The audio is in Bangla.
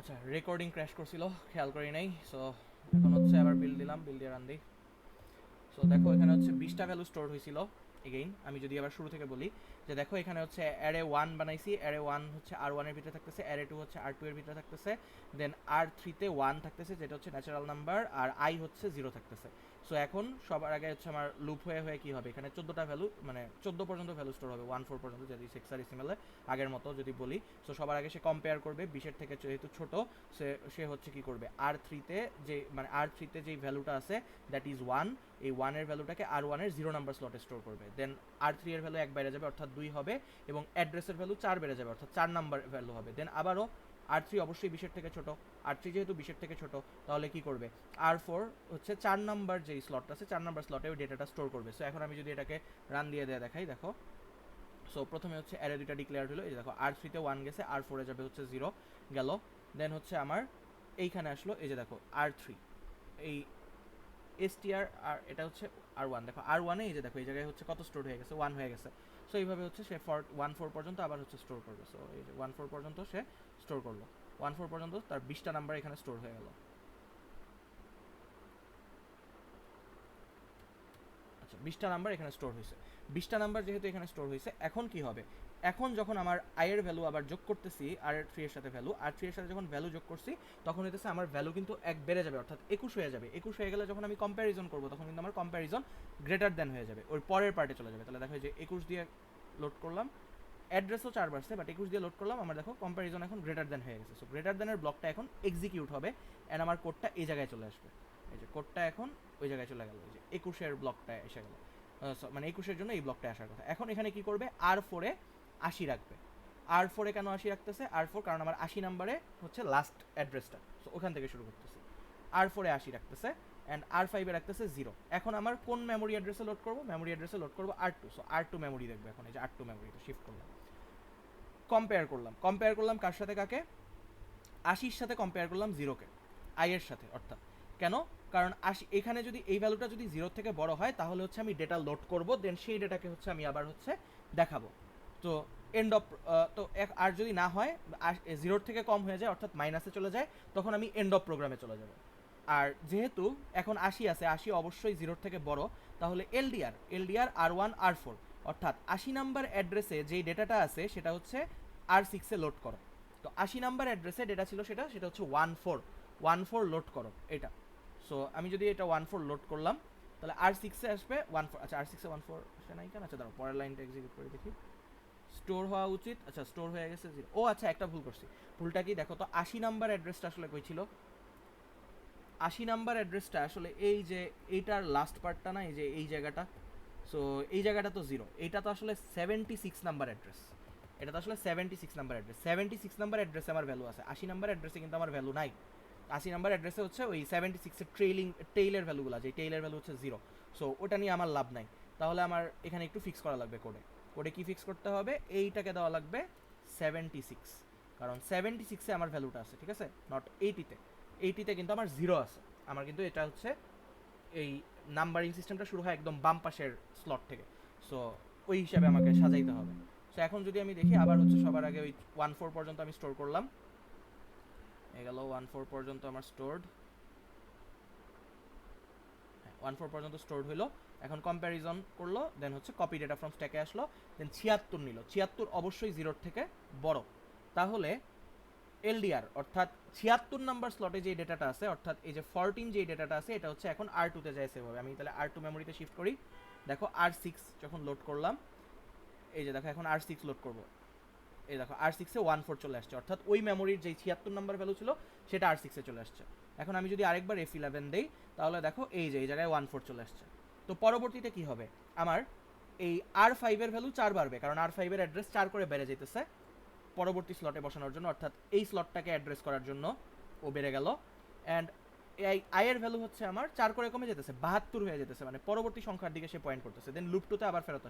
আচ্ছা, রেকর্ডিং ক্র্যাশ করছিল, খেয়াল করি নাই। সো এখন হচ্ছে আবার বিল দিলাম, বিল দিয়ে রান দিই। সো দেখো এখানে হচ্ছে 20টা ভ্যালু স্টোর হয়েছিল। এগেইন আমি যদি আবার শুরু থেকে বলি যে দেখো এখানে হচ্ছে অ্যারে 1 বানাইছি, অ্যারে 1 হচ্ছে R1 এর ভিতরে থাকতেছে, অ্যারে 2 হচ্ছে R2 এর ভিতরে থাকতেছে, দেন R3 তে 1 থাকতেছে যেটা হচ্ছে ন্যাচারাল নাম্বার, আর I হচ্ছে 0 থাকতেছে। সো এখন সবার আগে হচ্ছে আমার লুপ হয়ে হয়ে কি হবে, এখানে 14টা ভ্যালু মানে 14 পর্যন্ত ভ্যালু স্টোর হবে, 1 4 পর্যন্ত যদি হেক্সাডেসিমালে আগের মতো যদি বলি। সো সবার আগে সে কম্পেয়ার করবে 20-এর থেকে যেহেতু ছোট, সে হচ্ছে কি করবে R3 তে যে মানে R3 তে যেই ভ্যালুটা আছে দ্যাট ইজ 1, এই 1 এর ভ্যালুটাকে R1 এর 0 নাম্বার স্লটে স্টোর করবে। দেন R3 এর ভ্যালু 1 বেড়ে যাবে অর্থাৎ 2 হবে, এবং অ্যাড্রেসের ভ্যালু 4 বেড়ে যাবে অর্থাৎ 4 নাম্বার ভ্যালু হবে। দেন আবারও R3 অবশ্যই 20-এর থেকে ছোট, R3 যেহেতু 20-এর থেকে ছোট তাহলে কি করবে, R4 হচ্ছে 4 নাম্বার যেই স্লটটা আছে 4 নাম্বার স্লটে ওই ডেটাটা স্টোর করবে। সো এখন আমি যদি এটাকে রান দিয়ে দেখাই, দেখো সো প্রথমে হচ্ছে অ্যারে দুইটা ডিক্লেয়ার হলো, এই দেখো R3 তে 1 গেছে, R4 এ যাবে হচ্ছে 0 গেল। দেন হচ্ছে আমার এইখানে আসলো, এই যে দেখো R3 এই STR আর এটা হচ্ছে R1, দেখো R1 এ এই যে দেখো এই জায়গায় হচ্ছে কত স্টোর হয়ে গেছে, 1 হয়ে গেছে। সো এইভাবে হচ্ছে সে 1 4 পর্যন্ত আবার হচ্ছে স্টোর করবে। সো এই যে 1 4 পর্যন্ত সে স্টোর করলো, 1 4 পর্যন্ত তার 20টা নাম্বার এখানে স্টোর হয়ে গেল। আচ্ছা, 20টা নাম্বার এখানে স্টোর হয়েছে। 20টা নাম্বার যেহেতু এখানে স্টোর হয়েছে, এখন কি হবে, এখন যখন আমার আয়ের ভ্যালু আবার যোগ করতেছি R3 এর সাথে ভ্যালু, R3 এর সাথে যখন ভ্যালু যোগ করছি তখন হইতেছে আমার ভ্যালু কিন্তু 1 বেড়ে যাবে অর্থাৎ 21 হয়ে যাবে। 21 হয়ে গেলে যখন আমি কম্প্যারিজন করব তখন কিন্তু আমার কম্প্যারিজন গ্রেটার দেন হয়ে যাবে, ওর পরের পার্টে চলে যাবে। তাহলে দেখো যে 21 দিয়ে লোড করলাম, অ্যাড্রেসও 4 বাড়ছে বাট 21 দিয়ে লোড করলাম, আমার দেখো কম্প্যারিজন এখন গ্রেটার দেন হয়ে গেছে। সো গ্রেটার দেনের ব্লকটা এখন এক্সিকিউট হবে অ্যান্ড আমার কোডটা এই জায়গায় চলে আসবে। এই যে কোডটা এখন ওই জায়গায় চলে গেল, এই যে 21-এর ব্লকটা এসে গেল, মানে 21-এর জন্য এই ব্লকটা আসার কথা। এখন এখানে কি করবে, R4 এ 80 রাখবে। R4 এ কেন 80 রাখতেছে, R4 কারণ আমার 80 নাম্বারে হচ্ছে লাস্ট অ্যাড্রেসটা, সো ওখান থেকে শুরু করতেছি। R4 এ 80 রাখতেছে অ্যান্ড R5 এ রাখতেছে 0। এখন আমার কোন মেমোরি অ্যাড্রেসে লোড করবো, মেমোরি অ্যাড্রেসে লোড করবো R2। সো R2 মেমোরি দেখবে এখন, এই যে R2 মেমোরিতে শিফট করলাম। কম্পেয়ার করলাম কার সাথে কাকে, 80-র সাথে কম্পেয়ার করলাম 0-কে, আই এর সাথে। অর্থাৎ কেন, কারণ 80 এখানে যদি এই ভ্যালুটা যদি 0 থেকে বড় হয় তাহলে হচ্ছে আমি ডেটা লোড করব, দেন সেই ডেটাকে হচ্ছে আমি আবার হচ্ছে দেখাবো। তো এন্ড অফ, তো আর যদি না হয় 0-র থেকে কম হয়ে যায় অর্থাৎ মাইনাসে চলে যায়, তখন আমি এন্ড অফ প্রোগ্রামে চলে যাব। আর যেহেতু এখন 80 আছে, 80 অবশ্যই 0-র থেকে বড়, তাহলে এলডিআর R1 R4 অর্থাৎ 80 নাম্বার অ্যাড্রেসে যেই ডেটাটা আছে সেটা হচ্ছে R6-এ লোড করো। তো 80 নাম্বার অ্যাড্রেসে ডেটা ছিল সেটা হচ্ছে 14 লোড করো এটা। সো আমি যদি এটা 14 লোড করলাম তাহলে R6-এ আসবে 14। আচ্ছা, R6-এ 14 আসে নাই কেন, আচ্ছা দাঁড়াও পরের লাইনটা এক্সিকিউট করে দেখি। স্টোর হওয়া উচিত, আচ্ছা স্টোর হয়ে গেছে 0। ও আচ্ছা, একটা ভুল করছি। ভুলটা কি দেখো তো, 80 নাম্বার অ্যাড্রেসটা আসলে কই ছিল, 80 নাম্বার অ্যাড্রেসটা আসলে এই যে এইটার লাস্ট পার্টটা না, এই যে এই জায়গাটা। সো এই জায়গাটা তো 0, এইটা তো আসলে 76 নাম্বার অ্যাড্রেস। এটা তো আসলে 76 নাম্বার অ্যাড্রেস, 76 নাম্বার অ্যাড্রেসে আমার ভ্যালু আছে, 80 নাম্বার অ্যাড্রেসে কিন্তু আমার ভ্যালু নাই। 80 নাম্বার অ্যাড্রেসে হচ্ছে ওই 76-এর টেইলের ভ্যালুগুলো আছে, টেইলের ভ্যালু হচ্ছে 0। সো ওটা নিয়ে আমার লাভ নাই। তাহলে আমার এখানে একটু ফিক্স করা লাগবে কোডে কি ফিক্স করতে হবে, এইটাকে দেওয়া লাগবে 76, কারণ 76-এ আমার ভ্যালুটা আছে, ঠিক আছে, নট 80-তে। 80-তে কিন্তু আমার 0 আছে। আমার কিন্তু এটা হচ্ছে এই নাম্বারিং সিস্টেমটা শুরু হয় একদম বাম পাশের স্লট থেকে। সো ওই হিসাবে আমাকে সাজাইতে হবে। সো এখন যদি আমি দেখি আবার হচ্ছে সবার আগে ওই 1 4 পর্যন্ত আমি স্টোর করলাম, এ গেল 1 4 পর্যন্ত আমার স্টোরড, 1 4 পর্যন্ত স্টোরড হইলো। এখন কম্প্যারিজন করলো, দেন হচ্ছে কপি ডেটা ফ্রম স্ট্যাকে আসলো, দেন 76 নিল। 76 অবশ্যই 0-র থেকে বড়, তাহলে এলডিআর অর্থাৎ 76 নাম্বার স্লটে যে ডেটাটা আছে, অর্থাৎ এই যে 14 যে ডেটাটা আছে এটা হচ্ছে এখন R2-তে যায় সেভ হবে। আমি তাহলে R2 মেমোরিতে শিফট করি, দেখো R6 যখন লোড করলাম, এই যে দেখো এখন R6 লোড করবো, এই দেখো R6-এ 14 চলে আসছে, অর্থাৎ ওই মেমোরির যে 76 নাম্বার ভ্যালু ছিল সেটা R6-এ চলে আসছে। এখন আমি যদি আরেকবার F11 দেই তাহলে দেখো এই যে এই জায়গায় 14 চলে আসছে। তো পরবর্তীতে কি হবে, আমার এই R5-এর ভ্যালু 4 বাড়বে, কারণ R5-এর অ্যাড্রেস 4 করে বেড়ে যেতেছে পরবর্তী স্লটে বসানোর জন্য, অর্থাৎ এই স্লটটাকে অ্যাড্রেস করার জন্য ও বেড়ে গেল। অ্যান্ড এই আয়ের ভ্যালু হচ্ছে আমার 4 করে কমে যেতেছে, 72 হয়ে যেতেছে, মানে পরবর্তী সংখ্যার দিকে সে পয়েন্ট করতেছে। দেন লুপ 2-তে আবার ফেরত আসে।